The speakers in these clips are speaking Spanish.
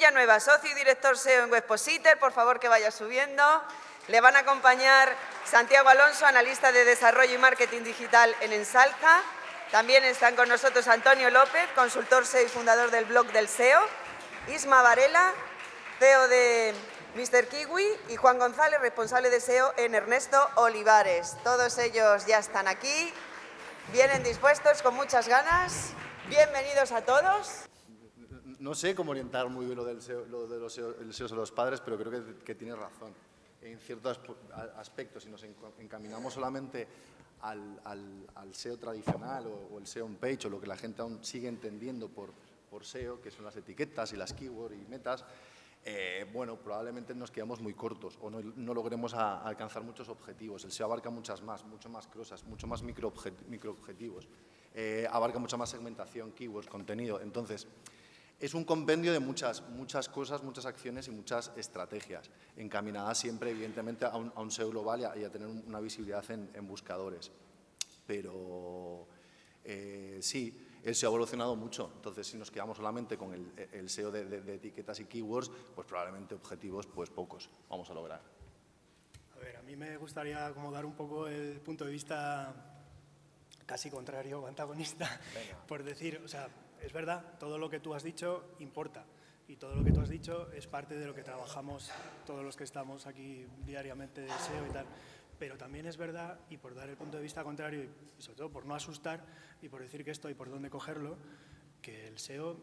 Villanueva, socio y director SEO en Webpositor, por favor que vaya subiendo. Le van a acompañar Santiago Alonso, analista de desarrollo y marketing digital en Ensalza. También están con nosotros Antonio López, consultor SEO y fundador del blog del SEO. Isma Varela, CEO de Mr. Kiwi, y Juan González, responsable de SEO en Ernesto Olivares. Todos ellos ya están aquí, vienen dispuestos, con muchas ganas. Bienvenidos a todos. No sé cómo orientar muy bien lo del SEO, el SEO a los padres, pero creo que tiene razón. En ciertos aspectos, si nos encaminamos solamente al SEO tradicional o el SEO on page, o lo que la gente aún sigue entendiendo por SEO, que son las etiquetas y las keywords y metas, bueno, probablemente nos quedamos muy cortos o no logremos alcanzar muchos objetivos. El SEO abarca mucho más cosas, mucho más microobjetivos. Abarca mucha más segmentación, keywords, contenido. Entonces, es un compendio de muchas cosas, muchas acciones y muchas estrategias, encaminadas siempre, evidentemente, a un SEO global y a tener una visibilidad en buscadores. Pero sí, el SEO ha evolucionado mucho. Entonces, si nos quedamos solamente con el SEO de etiquetas y keywords, pues probablemente objetivos pues pocos vamos a lograr. A ver, a mí me gustaría como dar un poco el punto de vista casi contrario o antagonista. Venga. Por decir, o sea, es verdad, todo lo que tú has dicho importa y todo lo que tú has dicho es parte de lo que trabajamos todos los que estamos aquí diariamente de SEO y tal. Pero también es verdad, y por dar el punto de vista contrario y sobre todo por no asustar y por decir que esto y por dónde cogerlo, que el SEO,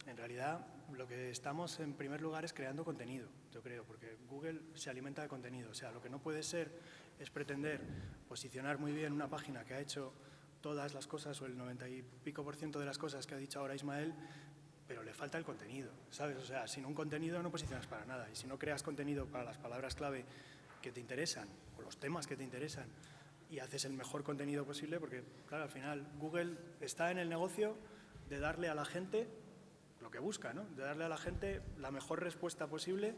en realidad, lo que estamos en primer lugar es creando contenido, yo creo, porque Google se alimenta de contenido. O sea, lo que no puede ser es pretender posicionar muy bien una página que ha hecho todas las cosas o el 90 y pico % de las cosas que ha dicho ahora Ismael, pero le falta el contenido, ¿sabes? O sea, sin un contenido no posicionas para nada. Y si no creas contenido para las palabras clave que te interesan o los temas que te interesan y haces el mejor contenido posible, porque, claro, al final Google está en el negocio de darle a la gente lo que busca, ¿no? De darle a la gente la mejor respuesta posible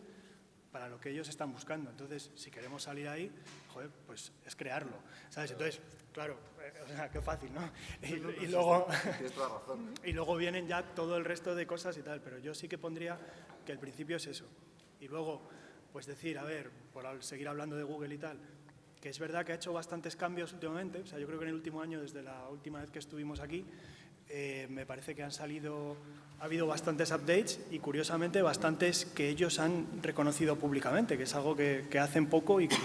para lo que ellos están buscando. Entonces, si queremos salir ahí, joder, pues es crearlo, ¿sabes? Entonces, claro, o sea, qué fácil, ¿no? Y luego, tienes toda la razón. Y luego vienen ya todo el resto de cosas y tal, pero yo sí que pondría que el principio es eso. Y luego, pues decir, a ver, por seguir hablando de Google y tal, que es verdad que ha hecho bastantes cambios últimamente. O sea, yo creo que en el último año, desde la última vez que estuvimos aquí, me parece que ha habido bastantes updates y, curiosamente, bastantes que ellos han reconocido públicamente, que es algo que hacen poco y que,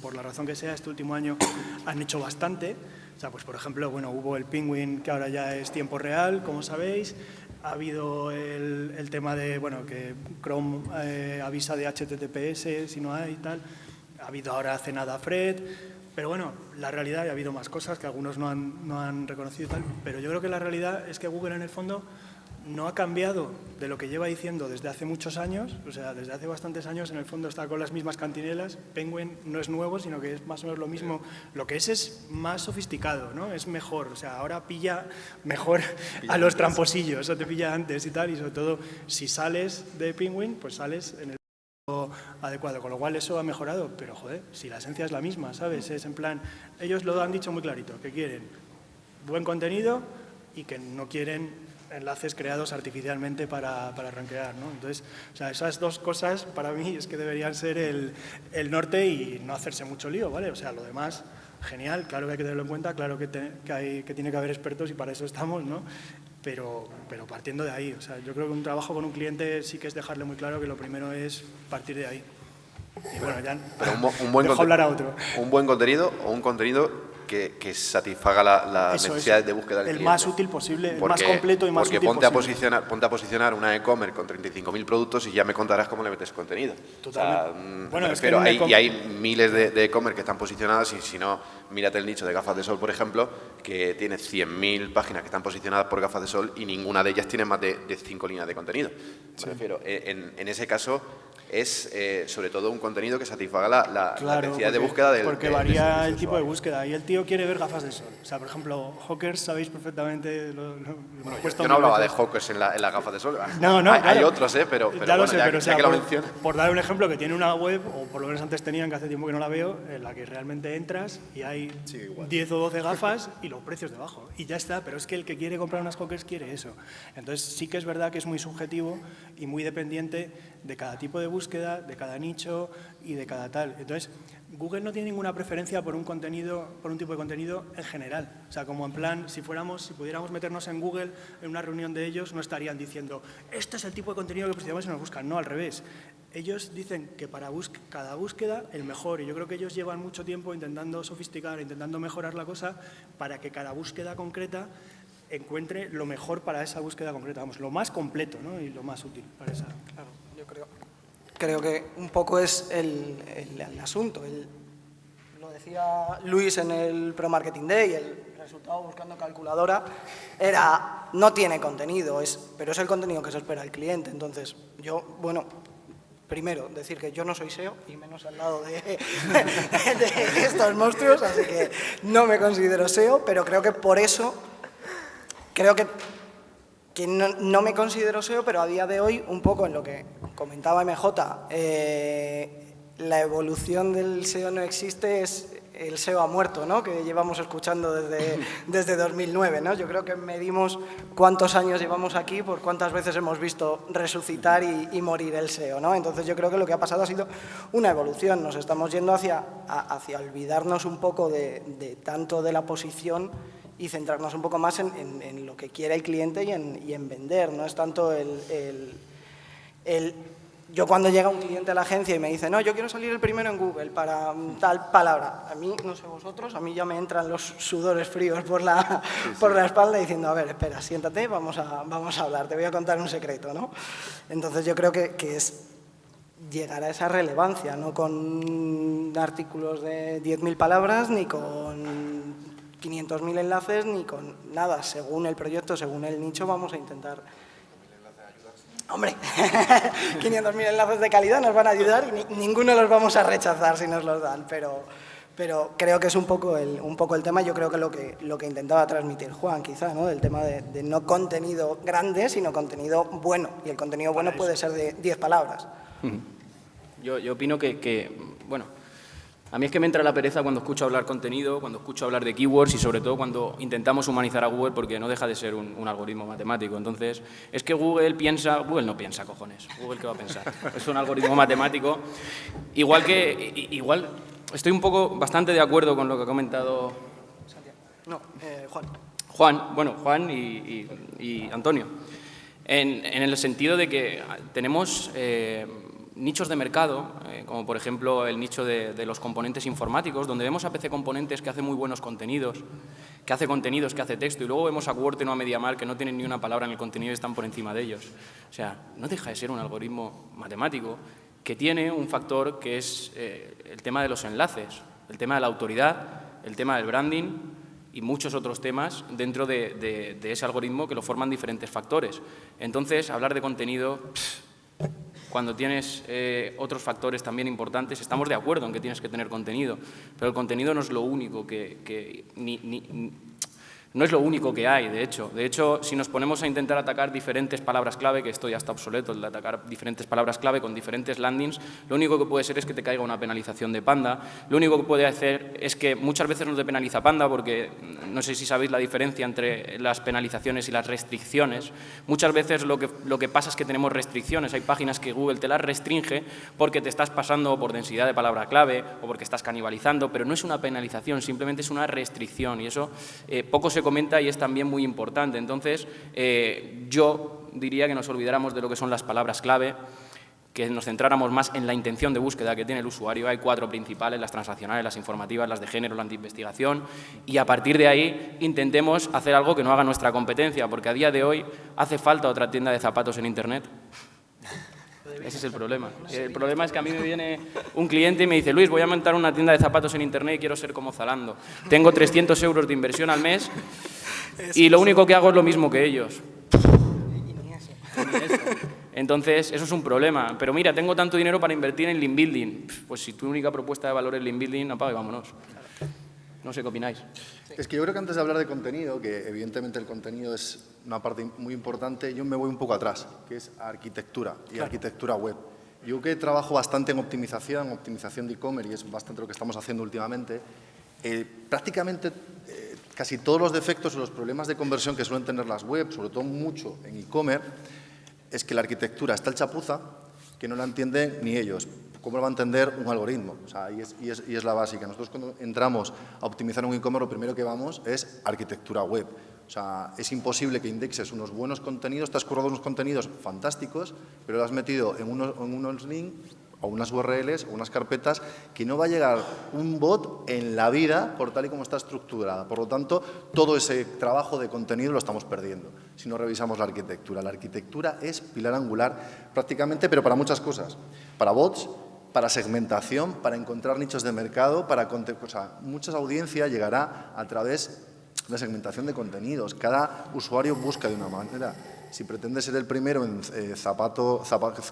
por la razón que sea, este último año han hecho bastante. O sea, pues por ejemplo, bueno, hubo el Penguin, que ahora ya es tiempo real, como sabéis. Ha habido el tema de, bueno, que Chrome avisa de HTTPS si no hay y tal. Ha habido ahora hace nada Fred. Pero bueno, la realidad, y ha habido más cosas que algunos no han reconocido y tal, pero yo creo que la realidad es que Google, en el fondo, no ha cambiado de lo que lleva diciendo desde hace muchos años. O sea, desde hace bastantes años, en el fondo, está con las mismas cantinelas. Penguin no es nuevo, sino que es más o menos lo mismo. Lo que es más sofisticado, ¿no? Es mejor. O sea, ahora pilla mejor a los tramposillos, o te pilla antes y tal, y sobre todo, si sales de Penguin, pues sales en el adecuado, con lo cual eso ha mejorado, pero joder, si la esencia es la misma, ¿sabes? Es en plan, ellos lo han dicho muy clarito, que quieren buen contenido y que no quieren enlaces creados artificialmente para rankear, ¿no? Entonces, o sea, esas dos cosas para mí es que deberían ser el norte y no hacerse mucho lío, ¿vale? O sea, lo demás, genial, claro que hay que tenerlo en cuenta, claro que tiene que haber expertos y para eso estamos, ¿no? Pero partiendo de ahí, o sea, yo creo que un trabajo con un cliente sí que es dejarle muy claro que lo primero es partir de ahí. Y bueno, ya dejo hablar a otro. Un buen contenido o un contenido que satisfaga las necesidades de búsqueda del cliente. El más útil posible, el más completo y más útil posible. Porque ponte a posicionar una e-commerce con 35.000 productos y ya me contarás cómo le metes contenido. Totalmente. O sea, bueno, es que hay miles de e-commerce que están posicionadas y si no, mírate el nicho de gafas de sol, por ejemplo, que tiene 100.000 páginas que están posicionadas por gafas de sol y ninguna de ellas tiene más de 5 líneas de contenido. Me refiero, en ese caso es sobre todo un contenido que satisfaga la necesidad de búsqueda del porque varía el tipo de búsqueda y el tío quiere ver gafas de sol. O sea, por ejemplo, Hawkers, sabéis perfectamente yo no hablaba de Hawkers en las gafas de sol. No, hay otros, pero ya lo sé, pero ya que lo menciono. Por dar un ejemplo, que tiene una web, o por lo menos antes tenían, que hace tiempo que no la veo, en la que realmente entras y hay hay Sí, igual. 10 o 12 gafas y los precios debajo. Y ya está, pero es que el que quiere comprar unas Hawkers quiere eso. Entonces sí que es verdad que es muy subjetivo y muy dependiente de cada tipo de búsqueda, de cada nicho y de cada tal. Entonces, Google no tiene ninguna preferencia por un contenido, por un tipo de contenido en general. O sea, como en plan, si pudiéramos meternos en Google, en una reunión de ellos, no estarían diciendo, este es el tipo de contenido que precisamos y nos buscan. No, al revés. Ellos dicen que para cada búsqueda el mejor, y yo creo que ellos llevan mucho tiempo intentando sofisticar, intentando mejorar la cosa para que cada búsqueda concreta encuentre lo mejor para esa búsqueda concreta, vamos, lo más completo, ¿no? Y lo más útil para esa. Claro, yo creo que un poco es el asunto. Lo decía Luis en el Pro Marketing Day, el resultado buscando calculadora no tiene contenido, pero es el contenido que se espera el cliente. Entonces, yo, bueno, primero, decir que yo no soy SEO, y menos al lado de estos monstruos, así que no me considero SEO, pero creo que por eso, creo que no me considero SEO, pero a día de hoy, un poco en lo que comentaba MJ, la evolución del SEO no existe, es el SEO ha muerto, ¿no? Que llevamos escuchando desde 2009, ¿no? Yo creo que medimos cuántos años llevamos aquí por cuántas veces hemos visto resucitar y morir el SEO, ¿no? Entonces yo creo que lo que ha pasado ha sido una evolución, nos estamos yendo hacia olvidarnos un poco de tanto de la posición y centrarnos un poco más en lo que quiere el cliente y en vender, no es tanto yo cuando llega un cliente a la agencia y me dice, no, yo quiero salir el primero en Google para tal palabra, a mí, no sé vosotros, a mí ya me entran los sudores fríos por la espalda diciendo, a ver, espera, siéntate, vamos a hablar, te voy a contar un secreto, ¿no? Entonces yo creo que es llegar a esa relevancia, no con artículos de 10.000 palabras, ni con 500.000 enlaces, ni con nada, según el proyecto, según el nicho, vamos a intentar... Hombre, 500.000 enlaces de calidad nos van a ayudar y ninguno los vamos a rechazar si nos los dan, pero creo que es un poco el tema, yo creo que lo que intentaba transmitir Juan, quizá, ¿no? Del tema de no contenido grande, sino contenido bueno, y el contenido bueno puede ser de 10 palabras. Yo opino que, bueno, a mí es que me entra la pereza cuando escucho hablar contenido, cuando escucho hablar de keywords y sobre todo cuando intentamos humanizar a Google porque no deja de ser un algoritmo matemático. Entonces, es que Google no piensa, cojones. Google, ¿qué va a pensar? Es un algoritmo matemático. Igual estoy bastante de acuerdo con lo que ha comentado... Juan. Juan y Antonio. En el sentido de que tenemos... nichos de mercado, como por ejemplo el nicho de los componentes informáticos, donde vemos a PC Componentes que hace muy buenos contenidos, que hace texto, y luego vemos a Word o a MediaMarkt que no tienen ni una palabra en el contenido y están por encima de ellos. O sea, no deja de ser un algoritmo matemático que tiene un factor que es el tema de los enlaces, el tema de la autoridad, el tema del branding y muchos otros temas dentro de ese algoritmo que lo forman diferentes factores. Entonces, hablar de contenido... Cuando tienes otros factores también importantes, estamos de acuerdo en que tienes que tener contenido, pero el contenido no es lo único no es lo único que hay, de hecho. De hecho, si nos ponemos a intentar atacar diferentes palabras clave, que esto ya está obsoleto, el de atacar diferentes palabras clave con diferentes landings, lo único que puede ser es que te caiga una penalización de Panda. Lo único que puede hacer es que muchas veces no te penaliza Panda, porque no sé si sabéis la diferencia entre las penalizaciones y las restricciones. Muchas veces lo que pasa es que tenemos restricciones. Hay páginas que Google te las restringe porque te estás pasando por densidad de palabra clave o porque estás canibalizando, pero no es una penalización, simplemente es una restricción, y eso poco se comenta y es también muy importante. Entonces, yo diría que nos olvidáramos de lo que son las palabras clave, que nos centráramos más en la intención de búsqueda que tiene el usuario. Hay 4 principales, las transaccionales, las informativas, las de género, la de investigación, y a partir de ahí intentemos hacer algo que no haga nuestra competencia, porque a día de hoy hace falta otra tienda de zapatos en Internet. Ese es el problema. El problema es que a mí me viene un cliente y me dice, Luis, voy a montar una tienda de zapatos en Internet y quiero ser como Zalando. Tengo 300 euros de inversión al mes y lo único que hago es lo mismo que ellos. Entonces, eso es un problema. Pero mira, tengo tanto dinero para invertir en link building. Pues si tu única propuesta de valor es link building, apaga y vámonos. No sé qué opináis. Es que yo creo que antes de hablar de contenido, que evidentemente el contenido es una parte muy importante, yo me voy un poco atrás, que es arquitectura y arquitectura web. Yo que trabajo bastante en optimización de e-commerce, y es bastante lo que estamos haciendo últimamente, Prácticamente casi todos los defectos o los problemas de conversión que suelen tener las webs, sobre todo mucho en e-commerce, es que la arquitectura está el chapuza, que no la entienden ni ellos. ¿Cómo lo va a entender un algoritmo? O sea, y es la básica. Nosotros cuando entramos a optimizar un e-commerce, lo primero que vamos es arquitectura web. O sea, es imposible que indexes unos buenos contenidos, te has currado unos contenidos fantásticos, pero lo has metido en unos links o unas URLs o unas carpetas que no va a llegar un bot en la vida por tal y como está estructurada. Por lo tanto, todo ese trabajo de contenido lo estamos perdiendo si no revisamos la arquitectura. La arquitectura es pilar angular prácticamente, pero para muchas cosas. Para bots, para segmentación, para encontrar nichos de mercado, mucha audiencia llegará a través de segmentación de contenidos. Cada usuario busca de una manera. Si pretende ser el primero en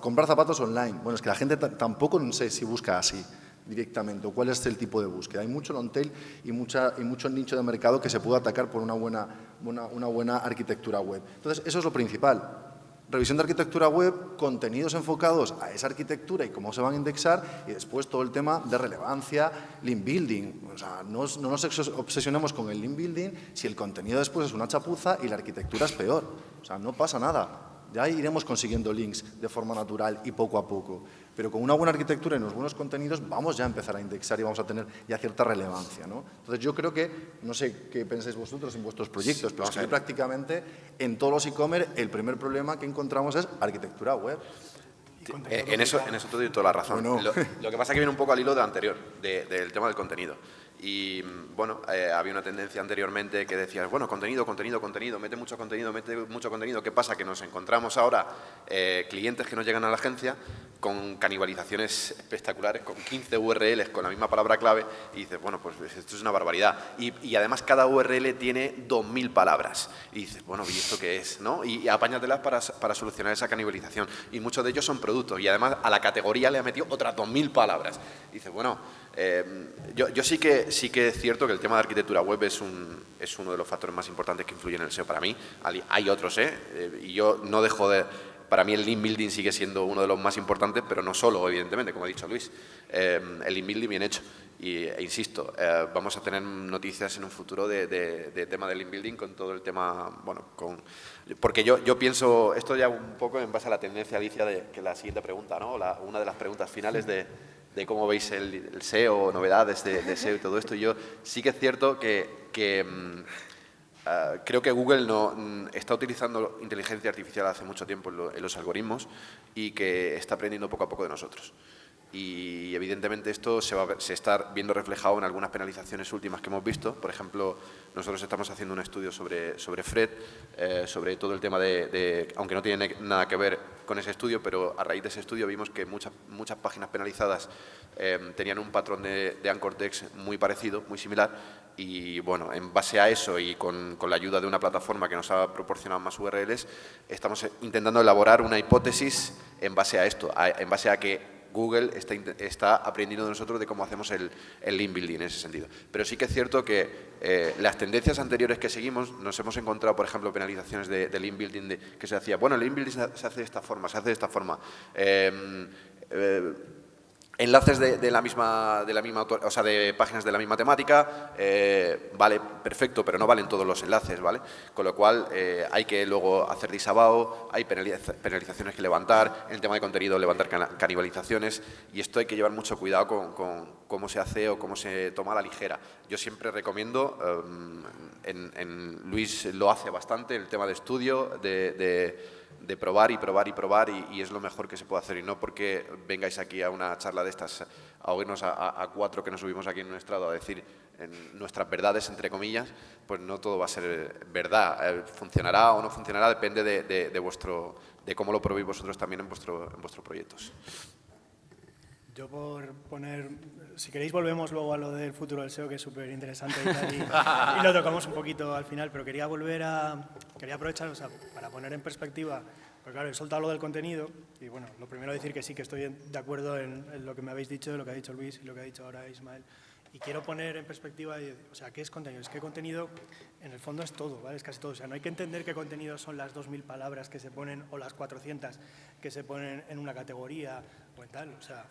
comprar zapatos online, bueno, es que la gente tampoco no sé si busca así directamente o cuál es el tipo de búsqueda. Hay mucho long tail y mucho nicho de mercado que se puede atacar por una buena arquitectura web. Entonces, eso es lo principal. Revisión de arquitectura web, contenidos enfocados a esa arquitectura y cómo se van a indexar, y después todo el tema de relevancia, link building. O sea, no nos obsesionemos con el link building si el contenido después es una chapuza y la arquitectura es peor. O sea, no pasa nada. Ya iremos consiguiendo links de forma natural y poco a poco. Pero con una buena arquitectura y unos buenos contenidos vamos ya a empezar a indexar y vamos a tener ya cierta relevancia, ¿no? Entonces yo creo que, no sé qué pensáis vosotros en vuestros proyectos, pero es que prácticamente en todos los e-commerce el primer problema que encontramos es arquitectura web. En eso te doy toda la razón. Bueno. Lo que pasa es que viene un poco al hilo de anterior, del tema del contenido. Y, bueno, había una tendencia anteriormente que decías, bueno, contenido, mete mucho contenido. ¿Qué pasa? Que nos encontramos ahora clientes que nos llegan a la agencia con canibalizaciones espectaculares, con 15 URLs con la misma palabra clave, y dices, bueno, pues esto es una barbaridad. Y además cada URL tiene 2000 palabras. Y dices, bueno, ¿y esto qué es? ¿No? Y apáñatelas para solucionar esa canibalización. Y muchos de ellos son productos. Y además a la categoría le ha metido otras 2000 palabras. Y dices, bueno, yo sí que es cierto que el tema de arquitectura web es uno de los factores más importantes que influyen en el SEO para mí. Hay otros, y yo no dejo de... Para mí el link building sigue siendo uno de los más importantes, pero no solo, evidentemente, como ha dicho Luis. El link building bien hecho. E insisto, vamos a tener noticias en un futuro de tema del link building con todo el tema, bueno, porque yo pienso, esto ya un poco en base a la tendencia, Alicia, que la siguiente pregunta, ¿no? Una de las preguntas finales de cómo veis el SEO, novedades de SEO y todo esto. Y yo sí que es cierto que creo que Google está utilizando inteligencia artificial hace mucho tiempo en los algoritmos y que está aprendiendo poco a poco de nosotros. Y evidentemente esto se está viendo reflejado en algunas penalizaciones últimas que hemos visto. Por ejemplo, nosotros estamos haciendo un estudio sobre Fred, sobre todo el tema aunque no tiene nada que ver con ese estudio, pero a raíz de ese estudio vimos que muchas páginas penalizadas tenían un patrón de anchor text muy parecido, muy similar. Y bueno, en base a eso y con la ayuda de una plataforma que nos ha proporcionado más URLs, estamos intentando elaborar una hipótesis en base a esto, en base a que Google está aprendiendo de nosotros de cómo hacemos el link building en ese sentido. Pero sí que es cierto que las tendencias anteriores que seguimos, nos hemos encontrado, por ejemplo, penalizaciones de link building que se hacía, bueno, el link building se hace de esta forma, enlaces de la misma o sea, de páginas de la misma temática, vale, perfecto, pero no valen todos los enlaces, ¿vale? Con lo cual hay que luego hacer disavow, hay penalizaciones que levantar, en el tema de contenido levantar canibalizaciones, y esto hay que llevar mucho cuidado con cómo se hace o cómo se toma a la ligera. Yo siempre recomiendo, Luis lo hace bastante, el tema de estudio, de probar y es lo mejor que se puede hacer, y no porque vengáis aquí a una charla de estas a oírnos a cuatro que nos subimos aquí en un estrado a decir nuestras verdades, entre comillas, pues no todo va a ser verdad. Funcionará o no funcionará, depende de cómo lo probéis vosotros también en vuestros proyectos. Yo por poner, si queréis volvemos luego a lo del futuro del SEO, que es súper interesante y lo tocamos un poquito al final, pero quería aprovechar, o sea, para poner en perspectiva, porque claro, he soltado lo del contenido y bueno, lo primero decir que sí, que estoy de acuerdo en lo que me habéis dicho, lo que ha dicho Luis y lo que ha dicho ahora Ismael, y quiero poner en perspectiva, o sea, ¿qué es contenido? Es que contenido en el fondo es todo, ¿vale? Es casi todo, o sea, no hay que entender que contenido son las 2000 palabras que se ponen o las 400 que se ponen en una categoría o en tal, o sea,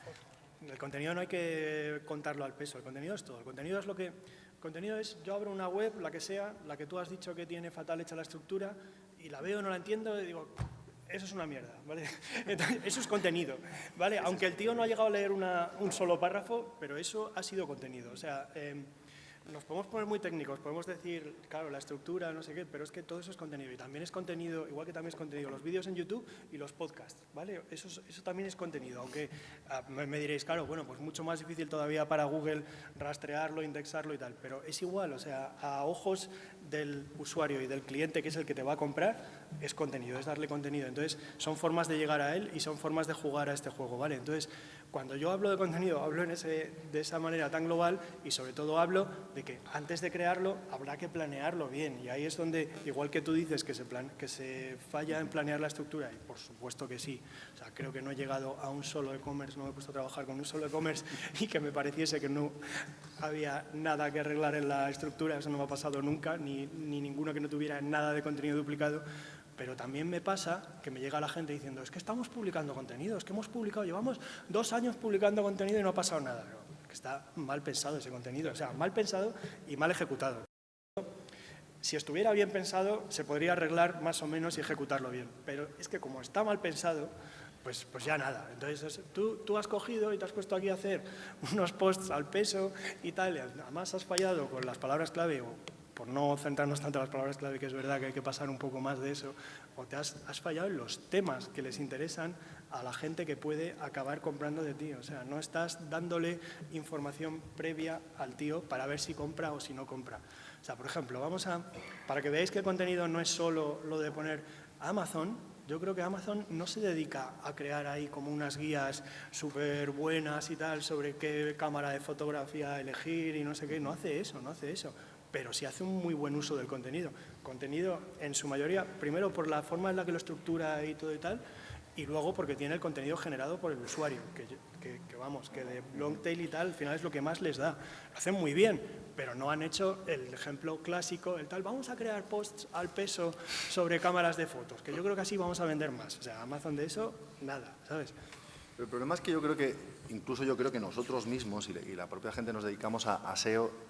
el contenido no hay que contarlo al peso, el contenido es todo. El contenido es lo que Contenido es, yo abro una web, la que sea, la que tú has dicho que tiene fatal hecha la estructura, y la veo, no la entiendo, y digo, eso es una mierda, ¿vale? Entonces, eso es contenido, ¿vale? Aunque el tío no ha llegado a leer un solo párrafo, pero eso ha sido contenido. O sea, nos podemos poner muy técnicos, podemos decir, claro, la estructura, no sé qué, pero es que todo eso es contenido. Y también es contenido, igual que también es contenido los vídeos en YouTube y los podcasts, ¿vale? Eso también es contenido, aunque me diréis, claro, bueno, pues mucho más difícil todavía para Google rastrearlo, indexarlo y tal, pero es igual, o sea, a ojos del usuario y del cliente, que es el que te va a comprar, es contenido, es darle contenido. Entonces, son formas de llegar a él y son formas de jugar a este juego, ¿vale? Entonces, cuando yo hablo de contenido, hablo de esa manera tan global y sobre todo hablo de que antes de crearlo habrá que planearlo bien. Y ahí es donde, igual que tú dices que se falla en planear la estructura, y por supuesto que sí. O sea, creo que no he llegado a un solo e-commerce, no me he puesto a trabajar con un solo e-commerce y que me pareciese que no había nada que arreglar en la estructura. Eso no me ha pasado nunca, ni ninguno que no tuviera nada de contenido duplicado. Pero también me pasa que me llega la gente diciendo, es que estamos publicando contenido, es que hemos publicado, llevamos 2 años publicando contenido y no ha pasado nada. No, que está mal pensado ese contenido, o sea, mal pensado y mal ejecutado. Si estuviera bien pensado, se podría arreglar más o menos y ejecutarlo bien. Pero es que como está mal pensado, pues ya nada. Entonces, tú has cogido y te has puesto aquí a hacer unos posts al peso y tal, y además has fallado con las palabras clave, o por no centrarnos tanto en las palabras clave, que es verdad que hay que pasar un poco más de eso, o te has fallado en los temas que les interesan a la gente que puede acabar comprando de ti. O sea, no estás dándole información previa al tío para ver si compra o si no compra. O sea, por ejemplo, para que veáis que el contenido no es solo lo de poner Amazon. Yo creo que Amazon no se dedica a crear ahí como unas guías súper buenas y tal sobre qué cámara de fotografía elegir y no sé qué. No hace eso, no hace eso. Pero sí hace un muy buen uso del contenido. Contenido en su mayoría, primero por la forma en la que lo estructura y todo y tal, y luego porque tiene el contenido generado por el usuario, que de long tail y tal, al final es lo que más les da. Lo hacen muy bien, pero no han hecho el ejemplo clásico, el tal, vamos a crear posts al peso sobre cámaras de fotos, que yo creo que así vamos a vender más. O sea, Amazon de eso, nada, ¿sabes? Pero el problema es que incluso yo creo que nosotros mismos y la propia gente nos dedicamos a SEO,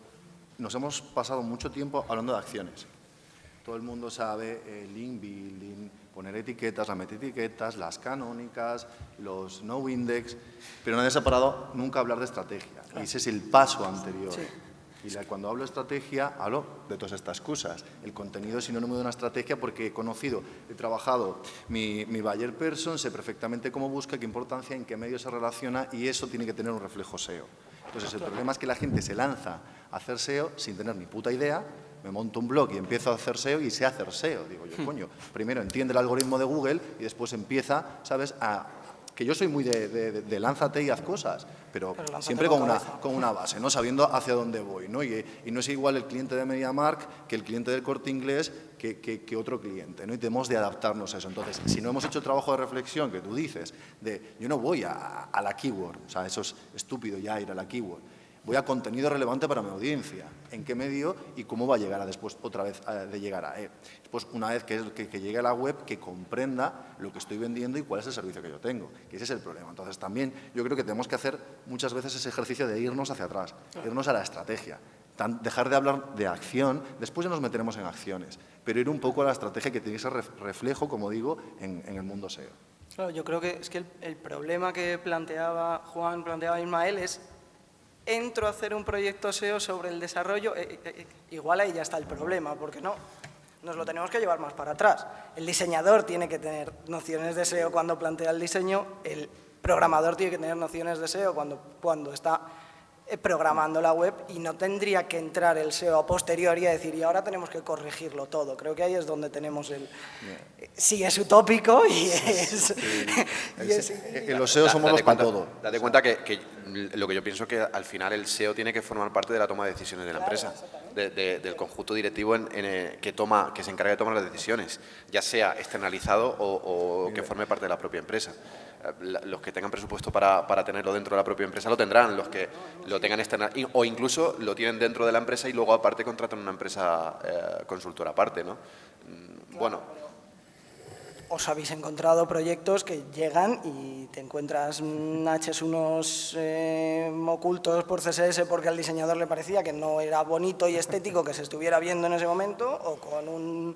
nos hemos pasado mucho tiempo hablando de acciones. Todo el mundo sabe link building, poner etiquetas, la metaetiquetas, las canónicas, los no index, pero nadie se ha parado nunca a hablar de estrategia. Y ese es el paso anterior. Sí. Y cuando hablo de estrategia, hablo de todas estas cosas. El contenido es sinónimo de una estrategia porque he trabajado mi buyer person, sé perfectamente cómo busca, qué importancia, en qué medio se relaciona y eso tiene que tener un reflejo SEO. Entonces, el problema es que la gente se lanza a hacer SEO sin tener ni puta idea. Me monto un blog y empiezo a hacer SEO y sé hacer SEO. Digo yo, coño, primero entiende el algoritmo de Google y después empieza, ¿sabes?, que yo soy muy de lánzate y haz cosas, pero siempre con una base, ¿no? Sabiendo hacia dónde voy, ¿no? Y no es igual el cliente de MediaMarkt que el cliente del Corte Inglés que otro cliente, ¿no? Y tenemos de adaptarnos a eso. Entonces, si no hemos hecho trabajo de reflexión que tú dices, yo no voy a la keyword, o sea, eso es estúpido ya ir a la keyword. Voy a contenido relevante para mi audiencia, en qué medio y cómo va a llegar después otra vez de llegar a él. Después, una vez que llegue a la web, que comprenda lo que estoy vendiendo y cuál es el servicio que yo tengo, que ese es el problema. Entonces, también yo creo que tenemos que hacer muchas veces ese ejercicio de irnos hacia atrás, irnos a la estrategia, dejar de hablar de acción, después ya nos meteremos en acciones, pero ir un poco a la estrategia que tiene ese reflejo, como digo, en el mundo SEO. Claro, yo creo que es que el problema que planteaba Juan, planteaba Ismael es: entro a hacer un proyecto SEO sobre el desarrollo, igual ahí ya está el problema, porque no, nos lo tenemos que llevar más para atrás. El diseñador tiene que tener nociones de SEO cuando plantea el diseño, el programador tiene que tener nociones de SEO cuando está programando la web, y no tendría que entrar el SEO a posteriori a decir, y ahora tenemos que corregirlo todo. Creo que ahí es donde tenemos sí, es utópico y es... En los SEO somos los para todo. Date cuenta que lo que yo pienso es que al final el SEO tiene que formar parte de la toma de decisiones de la empresa, del conjunto directivo que se encarga de tomar las decisiones, ya sea externalizado o que forme parte de la propia empresa. Los que tengan presupuesto para tenerlo dentro de la propia empresa lo tendrán, los que lo tengan externo o incluso lo tienen dentro de la empresa y luego aparte contratan una empresa consultora aparte, ¿no? Bueno. os habéis encontrado proyectos que llegan y te encuentras natches unos ocultos por CSS porque al diseñador le parecía que no era bonito y estético que se estuviera viendo en ese momento, o con un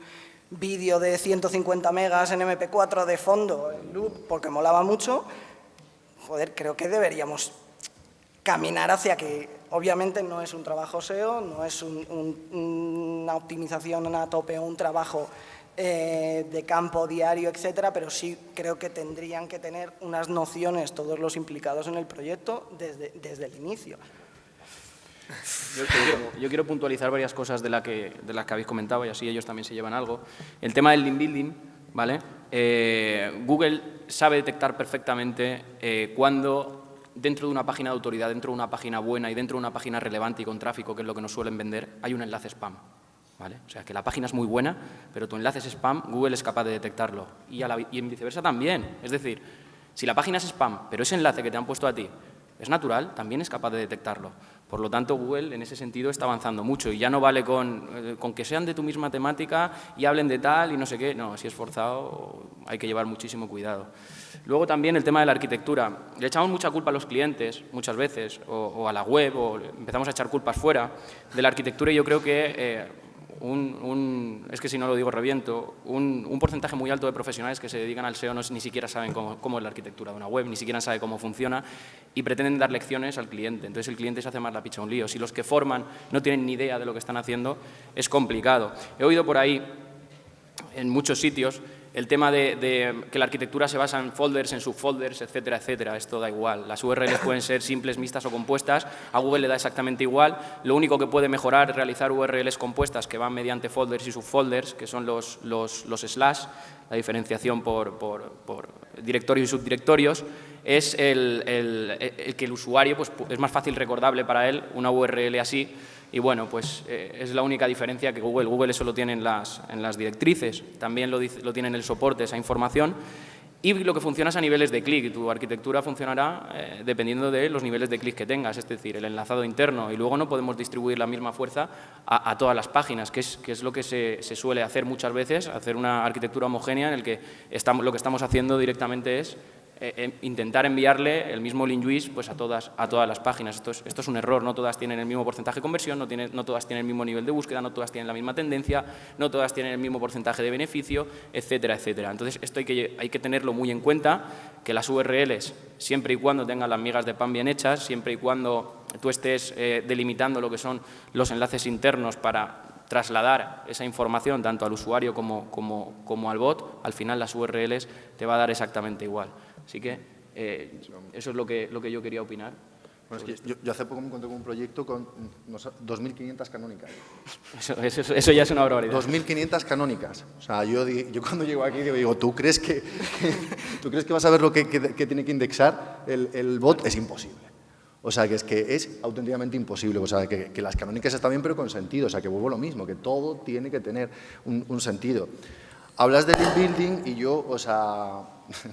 vídeo de 150 megas en MP4 de fondo en loop porque molaba mucho. Joder, creo que deberíamos caminar hacia que, obviamente no es un trabajo SEO, no es una optimización a tope o un trabajo de campo diario, etcétera, pero sí creo que tendrían que tener unas nociones todos los implicados en el proyecto desde el inicio. Yo quiero puntualizar varias cosas de las que habéis comentado y así ellos también se llevan algo. El tema del link building, ¿vale? Google sabe detectar perfectamente cuando dentro de una página de autoridad, dentro de una página buena y dentro de una página relevante y con tráfico, que es lo que nos suelen vender, hay un enlace spam. ¿Vale? O sea, que la página es muy buena, pero tu enlace es spam, Google es capaz de detectarlo. Y en viceversa también. Es decir, si la página es spam, pero ese enlace que te han puesto a ti es natural, también es capaz de detectarlo. Por lo tanto, Google en ese sentido está avanzando mucho y ya no vale con que sean de tu misma temática y hablen de tal y no sé qué. No, si es forzado hay que llevar muchísimo cuidado. Luego también el tema de la arquitectura. Le echamos mucha culpa a los clientes muchas veces o a la web, o empezamos a echar culpas fuera de la arquitectura, y yo creo que es que si no lo digo reviento, un porcentaje muy alto de profesionales que se dedican al SEO ni siquiera saben cómo es la arquitectura de una web, ni siquiera saben cómo funciona y pretenden dar lecciones al cliente. Entonces el cliente se hace más la picha un lío. Si los que forman no tienen ni idea de lo que están haciendo, es complicado. He oído por ahí, en muchos sitios, el tema de que la arquitectura se basa en folders, en subfolders, etcétera, etcétera. Esto da igual. Las URLs pueden ser simples, mixtas o compuestas. A Google le da exactamente igual. Lo único que puede mejorar es realizar URLs compuestas que van mediante folders y subfolders, que son los slash, la diferenciación por directorios y subdirectorios. Es el que el usuario pues, es más fácil recordable para él una URL así. Y bueno, pues es la única diferencia que Google eso lo tiene en las directrices, también lo tiene en el soporte, esa información, y lo que funciona es a niveles de clic. Tu arquitectura funcionará dependiendo de los niveles de clic que tengas, es decir, el enlazado interno, y luego no podemos distribuir la misma fuerza a todas las páginas, que es lo que se suele hacer muchas veces, hacer una arquitectura homogénea en el que lo que estamos haciendo directamente es intentar enviarle el mismo link juice pues, a todas las páginas. Esto es un error, no todas tienen el mismo porcentaje de conversión, no todas tienen el mismo nivel de búsqueda, no todas tienen la misma tendencia, no todas tienen el mismo porcentaje de beneficio, etcétera, etcétera. Entonces, esto hay que tenerlo muy en cuenta, que las URLs, siempre y cuando tengan las migas de pan bien hechas, siempre y cuando tú estés delimitando lo que son los enlaces internos para trasladar esa información tanto al usuario como al bot, al final las URLs te va a dar exactamente igual. Así que eso es lo que yo quería opinar. Bueno, es que yo hace poco me encontré con un proyecto con 2.500 canónicas. Eso ya es una barbaridad. 2.500 canónicas. O sea, yo cuando llego aquí digo, ¿tú crees que vas a ver lo que tiene que indexar el bot? Es imposible. O sea, que es auténticamente imposible. O sea, que las canónicas están bien, pero con sentido. O sea, que vuelvo a lo mismo, que todo tiene que tener un sentido. Hablas de link building y yo, o sea,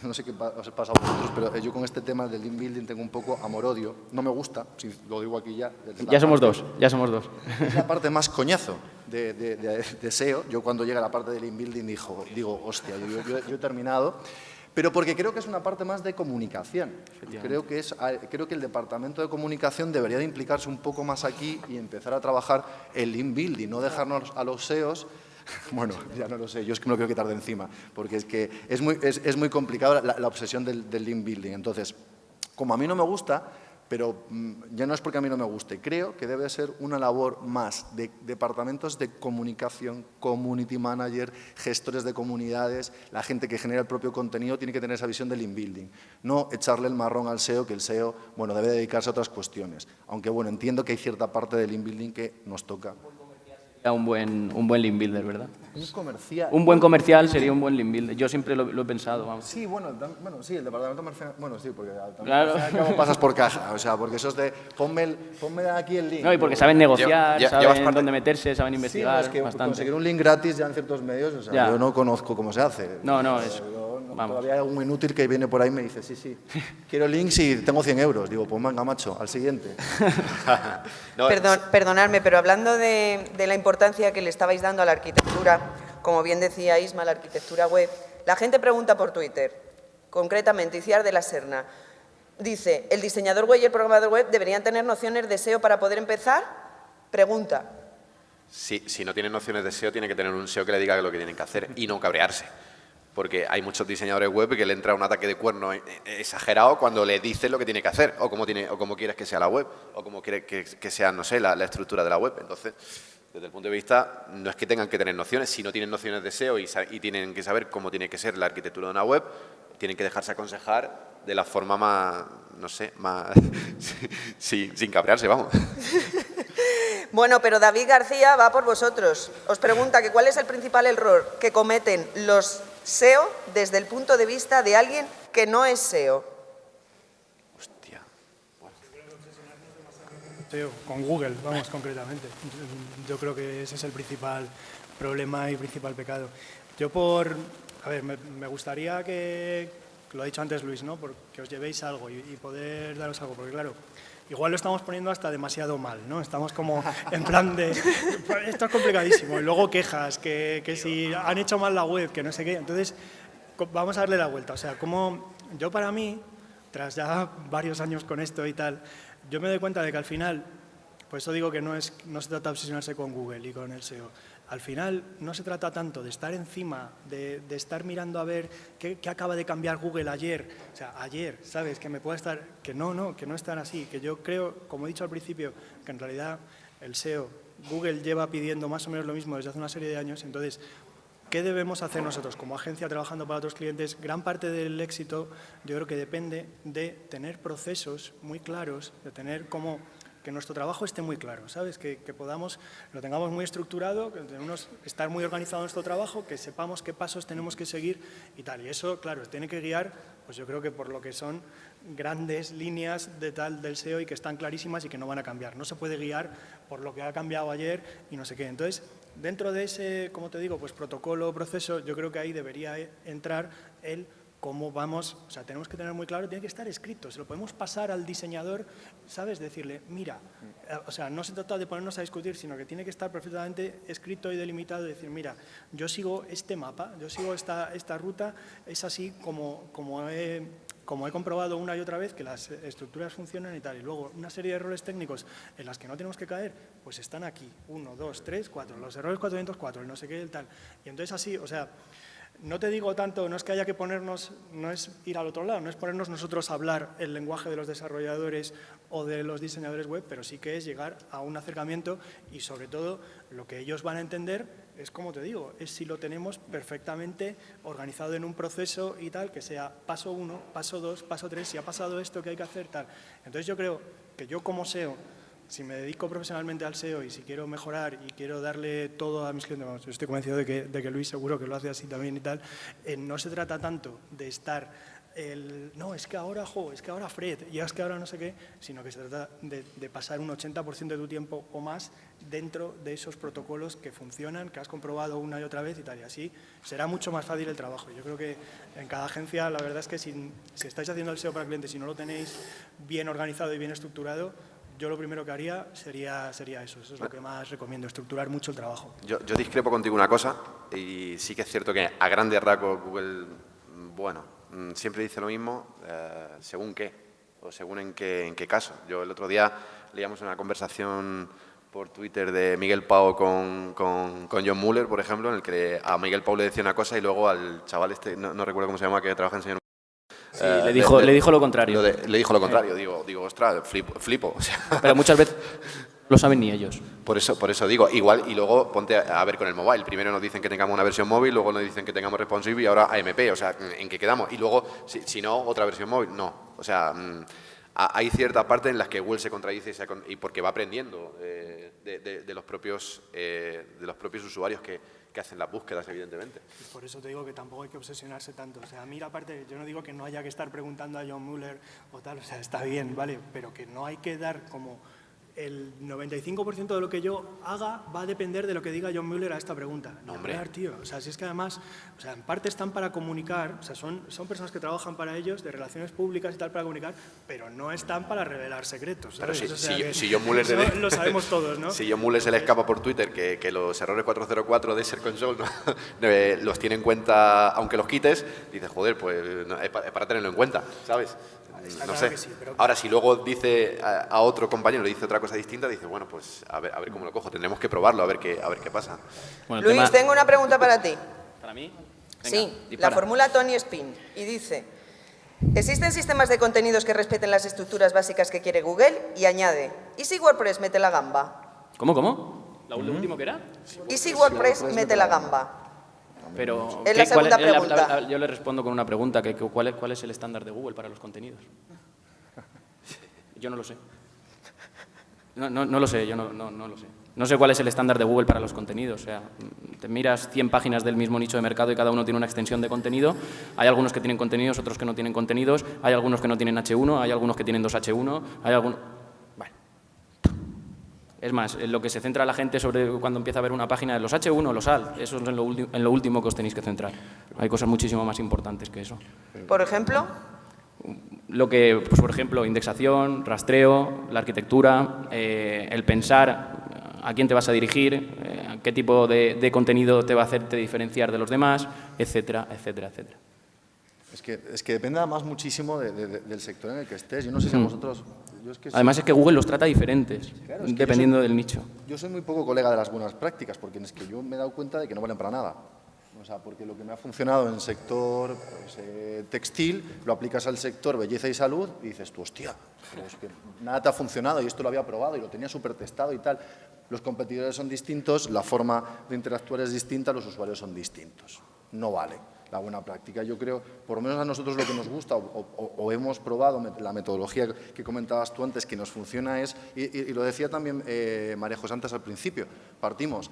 no sé qué os pasa a vosotros, pero yo con este tema del link building tengo un poco amor-odio. No me gusta, si lo digo aquí ya. Ya somos dos. Es la parte más coñazo de SEO. Yo cuando llega la parte del link building digo hostia, yo he terminado. Pero porque creo que es una parte más de comunicación. Creo que el departamento de comunicación debería de implicarse un poco más aquí y empezar a trabajar el link building, no dejarnos a los SEOs. Bueno, ya no lo sé, yo es que me lo quiero quitar de encima, porque es que es muy complicado la obsesión del link building. Entonces, como a mí no me gusta, pero ya no es porque a mí no me guste, creo que debe ser una labor más de departamentos de comunicación, community manager, gestores de comunidades, la gente que genera el propio contenido tiene que tener esa visión del link building. No echarle el marrón al SEO, que el SEO, bueno, debe dedicarse a otras cuestiones. Aunque, bueno, entiendo que hay cierta parte del link building que nos toca. Un buen link builder, ¿verdad? Un comercial. Un buen comercial sería un buen link builder. Yo siempre lo he pensado, vamos. Sí, bueno, sí, el departamento comercial. Bueno, sí, porque también claro. pasas por caja. O sea, porque eso es de ponme aquí el link. No, y porque saben negociar, saben dónde meterse, saben investigar. Sí, es que bastante. conseguir un link gratis ya en ciertos medios, o sea, yo no conozco cómo se hace. No, es. Todavía hay algún inútil que viene por ahí y me dice, sí, quiero links y tengo 100 euros. Digo, pues venga, macho, al siguiente. Perdonadme, pero hablando de la importancia que le estabais dando a la arquitectura, como bien decía Isma, la arquitectura web, La gente pregunta por Twitter, concretamente Iciar de la Serna. Dice, ¿el diseñador web y el programador web deberían tener nociones de SEO para poder empezar? Pregunta. Si no tienen nociones de SEO, tiene que tener un SEO que le diga lo que tienen que hacer y no cabrearse. Porque hay muchos diseñadores web que le entra un ataque de cuerno exagerado cuando le dices lo que tiene que hacer, o cómo quieres que sea la web, o cómo quieres que sea, no sé, la estructura de la web. Entonces, desde el punto de vista, no es que tengan que tener nociones. Si no tienen nociones de SEO y tienen que saber cómo tiene que ser la arquitectura de una web, tienen que dejarse aconsejar de la forma más, no sé, más sin cabrearse, vamos. Bueno, pero David García va por vosotros. Os pregunta que cuál es el principal error que cometen los SEO desde el punto de vista de alguien que no es SEO. Hostia. SEO, con Google, vamos, concretamente. Yo creo que ese es el principal problema y principal pecado. A ver, me gustaría que, lo ha dicho antes Luis, ¿no? Que os llevéis algo y poder daros algo, porque claro, igual lo estamos poniendo hasta demasiado mal, ¿no? Estamos como en plan de, esto es complicadísimo, y luego quejas, que si han hecho mal la web, que no sé qué. Entonces, vamos a darle la vuelta. O sea, como yo para mí, tras ya varios años con esto y tal, yo me doy cuenta de que al final, por eso digo que no se trata de obsesionarse con Google y con el SEO. Al final no se trata tanto de estar encima, de estar mirando a ver qué acaba de cambiar Google ayer. O sea, ayer, ¿sabes? Que me pueda estar... Que no es tan así. Que yo creo, como he dicho al principio, que en realidad el SEO, Google lleva pidiendo más o menos lo mismo desde hace una serie de años. Entonces, ¿qué debemos hacer nosotros como agencia trabajando para otros clientes? Gran parte del éxito yo creo que depende de tener procesos muy claros, de tener como... que nuestro trabajo esté muy claro, ¿sabes? Que lo tengamos muy estructurado, que tenemos estar muy organizado en nuestro trabajo, que sepamos qué pasos tenemos que seguir y tal. Y eso, claro, tiene que guiar, pues yo creo que por lo que son grandes líneas del SEO y que están clarísimas y que no van a cambiar. No se puede guiar por lo que ha cambiado ayer y no sé qué. Entonces, dentro de ese, como te digo, pues protocolo, proceso, yo creo que ahí debería entrar el cómo vamos, o sea, tenemos que tener muy claro, tiene que estar escrito, se lo podemos pasar al diseñador, ¿sabes? Decirle, mira, o sea, no se trata de ponernos a discutir, sino que tiene que estar perfectamente escrito y delimitado, y decir, mira, yo sigo este mapa, yo sigo esta ruta, es así como he comprobado una y otra vez que las estructuras funcionan y tal, y luego una serie de errores técnicos en las que no tenemos que caer, pues están aquí, 1, 2, 3, 4, los errores 404, el no sé qué, el tal, y entonces así, o sea, no te digo tanto, no es que haya que ponernos, no es ir al otro lado, no es ponernos nosotros a hablar el lenguaje de los desarrolladores o de los diseñadores web, pero sí que es llegar a un acercamiento y sobre todo lo que ellos van a entender es, como te digo, es si lo tenemos perfectamente organizado en un proceso y tal, que sea paso 1, paso 2, paso 3, si ha pasado esto, ¿qué hay que hacer? Tal. Entonces yo creo que yo como SEO, si me dedico profesionalmente al SEO y si quiero mejorar y quiero darle todo a mis clientes, vamos, yo estoy convencido de que Luis seguro que lo hace así también y tal, no se trata tanto de estar, no, es que ahora Fred, y es que ahora no sé qué, sino que se trata de pasar un 80% de tu tiempo o más dentro de esos protocolos que funcionan, que has comprobado una y otra vez y tal, y así será mucho más fácil el trabajo. Yo creo que en cada agencia, la verdad es que si estáis haciendo el SEO para clientes y no lo tenéis bien organizado y bien estructurado, yo lo primero que haría sería eso es lo que más recomiendo, estructurar mucho el trabajo. Yo discrepo contigo una cosa, y sí que es cierto que a grandes rasgos Google, bueno, siempre dice lo mismo, según qué, o según en qué caso. Yo el otro día leíamos una conversación por Twitter de Miguel Pau con John Mueller, por ejemplo, en el que a Miguel Pau le decía una cosa y luego al chaval este, no recuerdo cómo se llama, que trabaja en Señor. Sí, le dijo lo contrario. Le dijo lo contrario, digo, ostras, flipo. O sea. Pero muchas veces no lo saben ni ellos. Por eso digo, igual, y luego ponte a ver con el mobile. Primero nos dicen que tengamos una versión móvil, luego nos dicen que tengamos responsive y ahora AMP, o sea, ¿en qué quedamos? Y luego, si no, otra versión móvil, no. O sea, hay ciertas partes en las que Google se contradice y porque va aprendiendo de los propios usuarios que hacen las búsquedas, evidentemente. Por eso te digo que tampoco hay que obsesionarse tanto. O sea, a mí la parte, yo no digo que no haya que estar preguntando a John Mueller o tal, o sea, está bien, ¿vale? Pero que no hay que dar como el 95% de lo que yo haga va a depender de lo que diga John Mueller a esta pregunta. No, hombre. hablar, tío. O sea, si es que además, o sea, en parte están para comunicar, o sea, son personas que trabajan para ellos, de relaciones públicas y tal, para comunicar, pero no están para revelar secretos. Pero ¿sabes? si John Mueller eso lo sabemos todos, ¿no? Si John Mueller se le escapa por Twitter que los errores 404 de Search Console los tiene en cuenta, aunque los quites, dices, joder, pues no, es para tenerlo en cuenta, ¿sabes? Está No claro sé. que sí, pero- Ahora, si luego dice a otro compañero, le dice otra cosa distinta, dice, bueno, pues a ver cómo lo cojo. Tendremos que probarlo, a ver qué pasa. Bueno, el Luis, tema- tengo una pregunta para ti. ¿Para mí? Venga, Sí, dispara. la formula Tony Spin y dice, ¿existen sistemas de contenidos que respeten las estructuras básicas que quiere Google? Y añade, ¿y si WordPress mete la gamba? ¿Cómo? ¿Lo último que era? ¿Y si WordPress mete la gamba? Pero, Es la segunda ¿cuál es pregunta. yo le respondo con una pregunta, ¿cuál es el estándar de Google para los contenidos? Yo no lo sé. No lo sé, yo no lo sé. No sé cuál es el estándar de Google para los contenidos. O sea, te miras 100 páginas del mismo nicho de mercado y cada uno tiene una extensión de contenido. Hay algunos que tienen contenidos, otros que no tienen contenidos. Hay algunos que no tienen H1, hay algunos que tienen 2H1, hay algunos... Bueno. Es más, en lo que se centra la gente sobre cuando empieza a ver una página de los H1 o los ALT, eso es en lo último que os tenéis que centrar. Hay cosas muchísimo más importantes que eso. Por ejemplo, Lo que, pues, por ejemplo, indexación, rastreo, la arquitectura, el pensar a quién te vas a dirigir, qué tipo de contenido te va a hacerte diferenciar de los demás, etcétera, etcétera, etcétera. Es que depende además muchísimo del sector en el que estés. Yo no sé si a vosotros... yo es que Además es que Google los trata diferentes, Claro, es que dependiendo del nicho. Yo soy muy poco colega de las buenas prácticas, porque es que yo me he dado cuenta de que no valen para nada. O sea, porque lo que me ha funcionado en el sector pues, textil, lo aplicas al sector belleza y salud y dices tú, hostia, pero es que nada te ha funcionado y esto lo había probado y lo tenía súper testado y tal. Los competidores son distintos, la forma de interactuar es distinta, los usuarios son distintos. No vale la buena práctica. Yo creo, por lo menos a nosotros lo que nos gusta o hemos probado, la metodología que comentabas tú antes, que nos funciona es, y lo decía también María José antes al principio, partimos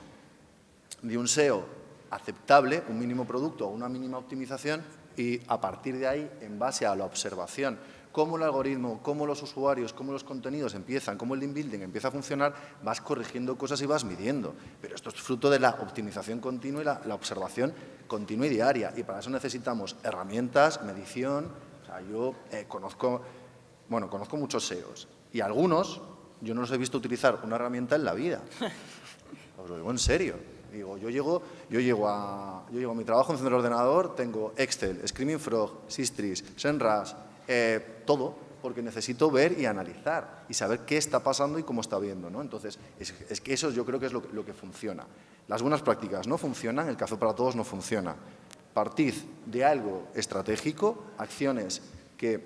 de un SEO aceptable, un mínimo producto o una mínima optimización y a partir de ahí, en base a la observación, cómo el algoritmo, cómo los usuarios, cómo los contenidos empiezan, cómo el link building empieza a funcionar, vas corrigiendo cosas y vas midiendo. Pero esto es fruto de la optimización continua y la observación continua y diaria. Y para eso necesitamos herramientas, medición. O sea, yo conozco muchos SEOs y algunos yo no los he visto utilizar una herramienta en la vida. Os lo digo en serio. Digo, yo llego a mi trabajo, enciendo el ordenador, tengo Excel, Screaming Frog, Sistris, SEMrush, todo, porque necesito ver y analizar y saber qué está pasando y cómo está viendo, ¿no? Entonces, es que eso yo creo que es lo que funciona. Las buenas prácticas no funcionan, el café para todos no funciona. Partid de algo estratégico, acciones que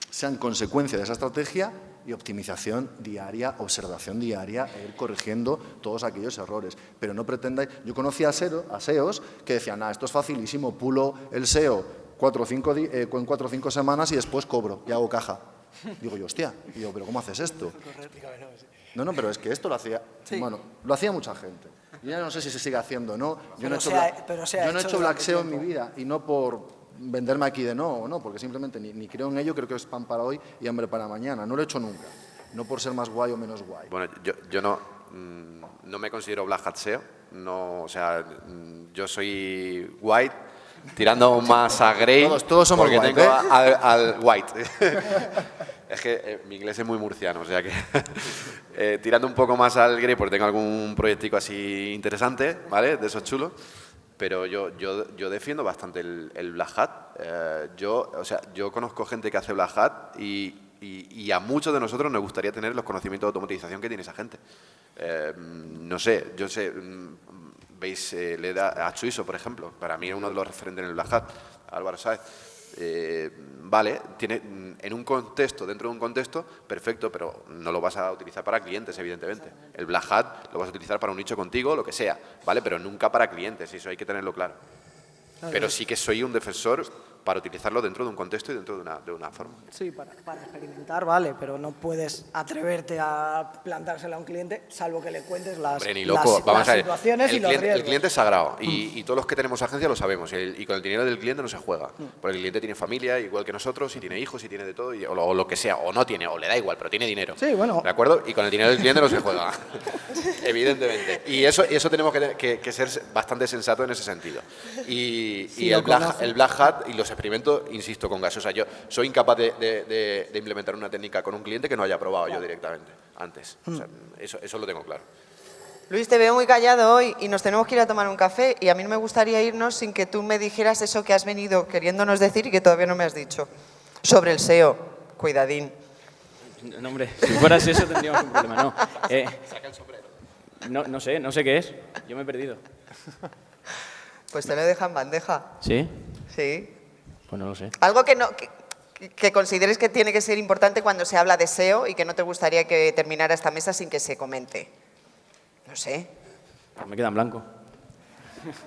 sean consecuencia de esa estrategia y optimización diaria, observación diaria e ir corrigiendo todos aquellos errores. Pero no pretendáis... Yo conocía a SEOs que decían, esto es facilísimo, pulo el SEO en 4 o 5 semanas y después cobro y hago caja. Digo yo, hostia, ¿pero cómo haces esto? No, pero es que esto lo hacía... Sí. Bueno, lo hacía mucha gente. Yo ya no sé si se sigue haciendo o no. Yo no he Pero se ha hecho hecho Black durante SEO en mi tiempo. vida y no por venderme aquí de no, porque simplemente ni creo en ello, creo que es pan para hoy y hambre para mañana. No lo he hecho nunca, no por ser más guay o menos guay. Bueno, yo no me considero Black Hat SEO, no, o sea, yo soy white, tirando más a grey. Todos somos porque white, tengo ¿eh? al white. Es que mi inglés es muy murciano, o sea que tirando un poco más al grey porque tengo algún proyectico así interesante, ¿vale? De esos chulos. Pero yo defiendo bastante el Black Hat. Yo conozco gente que hace Black Hat y a muchos de nosotros nos gustaría tener los conocimientos de automatización que tiene esa gente. No sé, veis a Chuiso, por ejemplo, para mí es uno de los referentes en el Black Hat, Álvaro Sáez. Vale, tiene en un contexto, dentro de un contexto, perfecto, pero no lo vas a utilizar para clientes, evidentemente. El Black Hat lo vas a utilizar para un nicho contigo, lo que sea, ¿vale? Pero nunca para clientes, y eso hay que tenerlo claro. Pero sí que soy un defensor para utilizarlo dentro de un contexto y dentro de una forma. Sí, para experimentar, vale, pero no puedes atreverte a plantársela a un cliente, salvo que le cuentes las, Hombre, ni loco. las Vamos a ver, situaciones y los riesgos. el cliente es sagrado y todos los que tenemos agencia lo sabemos y con el dinero del cliente no se juega. Porque el cliente tiene familia igual que nosotros y tiene hijos y tiene de todo o lo que sea, o no tiene, o le da igual, pero tiene dinero. Sí, bueno. ¿De acuerdo? Y con el dinero del cliente no se juega, evidentemente. Y eso tenemos que ser bastante sensatos en ese sentido. Y el Black Hat y los experimentos, insisto, con gas. O sea, yo soy incapaz de implementar una técnica con un cliente que no haya probado yo directamente antes. O sea, eso lo tengo claro. Luis, te veo muy callado hoy y nos tenemos que ir a tomar un café y a mí no me gustaría irnos sin que tú me dijeras eso que has venido queriéndonos decir y que todavía no me has dicho. Sobre el SEO, cuidadín. No, hombre, si fueras eso tendríamos un problema. No, Saca el sombrero. no sé qué es. Yo me he perdido. Pues te lo dejan en bandeja. ¿Sí? Sí. Pues no lo sé. Algo que consideres que tiene que ser importante cuando se habla de SEO y que no te gustaría que terminara esta mesa sin que se comente. No sé. Pues me queda en blanco.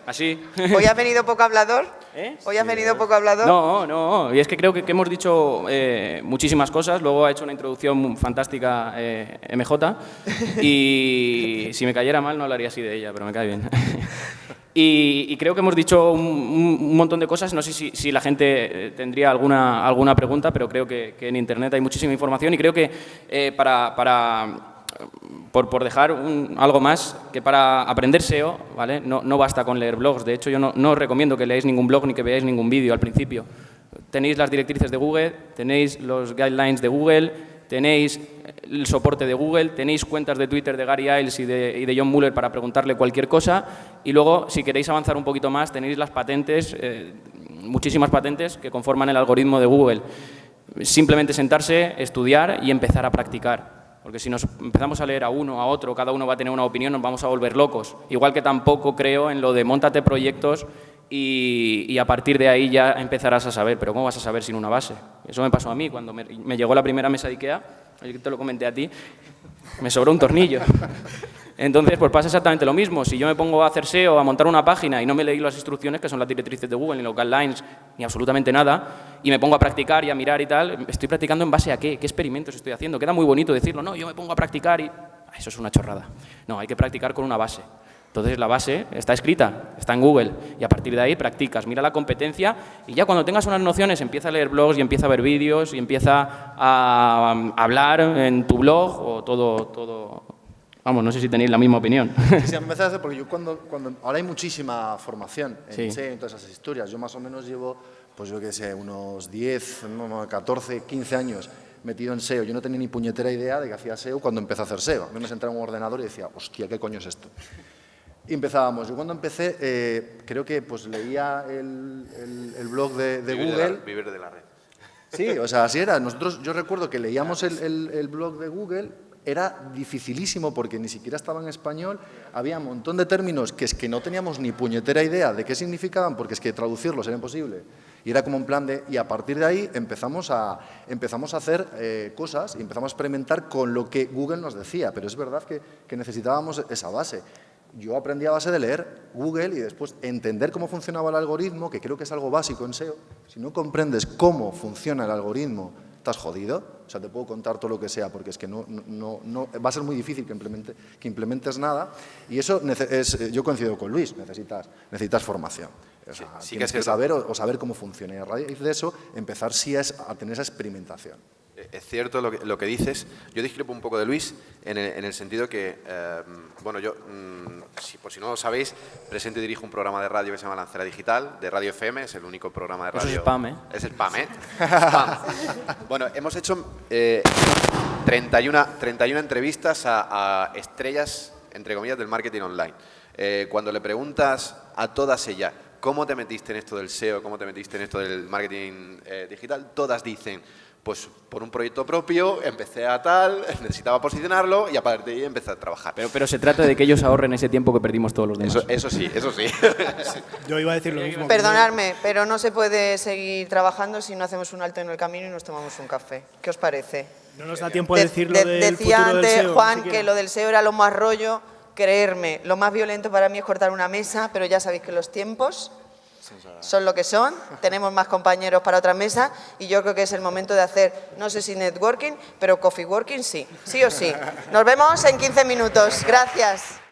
¿Así? ¿Hoy has venido poco hablador? ¿Eh? ¿Hoy has venido poco hablador? No. Y es que creo que hemos dicho muchísimas cosas. Luego ha hecho una introducción fantástica MJ. Y si me cayera mal no hablaría así de ella, pero me cae bien. Y creo que hemos dicho un montón de cosas. No sé si la gente tendría alguna pregunta, pero creo que en Internet hay muchísima información y creo que por dejar algo más, que para aprender SEO, ¿vale? No basta con leer blogs. De hecho, yo no os recomiendo que leáis ningún blog ni que veáis ningún vídeo al principio. Tenéis las directrices de Google, tenéis los guidelines de Google, tenéis el soporte de Google, tenéis cuentas de Twitter de Gary Iles y de John Mueller para preguntarle cualquier cosa y luego, si queréis avanzar un poquito más, tenéis las patentes, muchísimas patentes que conforman el algoritmo de Google. Simplemente sentarse, estudiar y empezar a practicar. Porque si nos empezamos a leer a uno, a otro, cada uno va a tener una opinión, nos vamos a volver locos. Igual que tampoco creo en lo de móntate proyectos y a partir de ahí ya empezarás a saber. Pero ¿cómo vas a saber sin una base? Eso me pasó a mí cuando me llegó la primera mesa de IKEA, yo te lo comenté a ti, me sobró un tornillo. Entonces, pues pasa exactamente lo mismo. Si yo me pongo a hacer SEO, a montar una página y no me leí las instrucciones, que son las directrices de Google, ni los guidelines, ni absolutamente nada, y me pongo a practicar y a mirar y tal, ¿estoy practicando en base a qué? ¿Qué experimentos estoy haciendo? Queda muy bonito decirlo, no, yo me pongo a practicar y... Eso es una chorrada. No, hay que practicar con una base. Entonces, la base está escrita, está en Google, y a partir de ahí practicas, mira la competencia, y ya cuando tengas unas nociones empieza a leer blogs y empieza a ver vídeos y empieza a hablar en tu blog o todo. Vamos, no sé si tenéis la misma opinión. Sí, a mí me hace porque yo cuando ahora hay muchísima formación en SEO, en todas esas historias. Yo más o menos llevo, pues yo qué sé, unos 10, 14, 15 años metido en SEO. Yo no tenía ni puñetera idea de que hacía SEO cuando empecé a hacer SEO. A mí me sentaba en un ordenador y decía, hostia, ¿qué coño es esto? Y empezábamos. Yo cuando empecé, creo que pues leía el blog de Google. Vivir de la red. Sí, o sea, así era. Yo recuerdo que leíamos el blog de Google, era dificilísimo porque ni siquiera estaba en español, había un montón de términos que es que no teníamos ni puñetera idea de qué significaban porque es que traducirlos era imposible. Y era como un plan de... Y a partir de ahí empezamos a hacer cosas y empezamos a experimentar con lo que Google nos decía. Pero es verdad que necesitábamos esa base. Yo aprendí a base de leer Google y después entender cómo funcionaba el algoritmo, que creo que es algo básico en SEO. Si no comprendes cómo funciona el algoritmo, estás jodido. O sea, te puedo contar todo lo que sea, porque es que no va a ser muy difícil que implementes nada. Y eso yo coincido con Luis, necesitas formación. O sea, sí tienes que saber saber cómo funciona. Y a raíz de eso, empezar a tener esa experimentación. Es cierto lo que dices. Yo discrepo un poco de Luis en el sentido que, bueno, yo, por si no lo sabéis, presento y dirijo un programa de radio que se llama Lancera Digital, de Radio FM, es el único programa de radio. Eso es spam, ¿eh? Es spam, ¿eh? Spam. Bueno, hemos hecho 31 entrevistas a estrellas, entre comillas, del marketing online. Cuando le preguntas a todas ellas, ¿cómo te metiste en esto del SEO? ¿Cómo te metiste en esto del marketing digital? Todas dicen, pues por un proyecto propio, empecé a tal, necesitaba posicionarlo y a partir de ahí empecé a trabajar. Pero se trata de que ellos ahorren ese tiempo que perdimos todos los demás. Eso sí. Yo iba a decir lo mismo. Perdonadme, pero no se puede seguir trabajando si no hacemos un alto en el camino y nos tomamos un café. ¿Qué os parece? No nos da tiempo de decir lo del Decía futuro del antes SEO, Juan ni que siquiera. lo del SEO era lo más rollo. Creerme, lo más violento para mí es cortar una mesa, pero ya sabéis que los tiempos son lo que son, tenemos más compañeros para otra mesa y yo creo que es el momento de hacer, no sé si networking, pero coffee working sí, sí o sí. Nos vemos en 15 minutos. Gracias.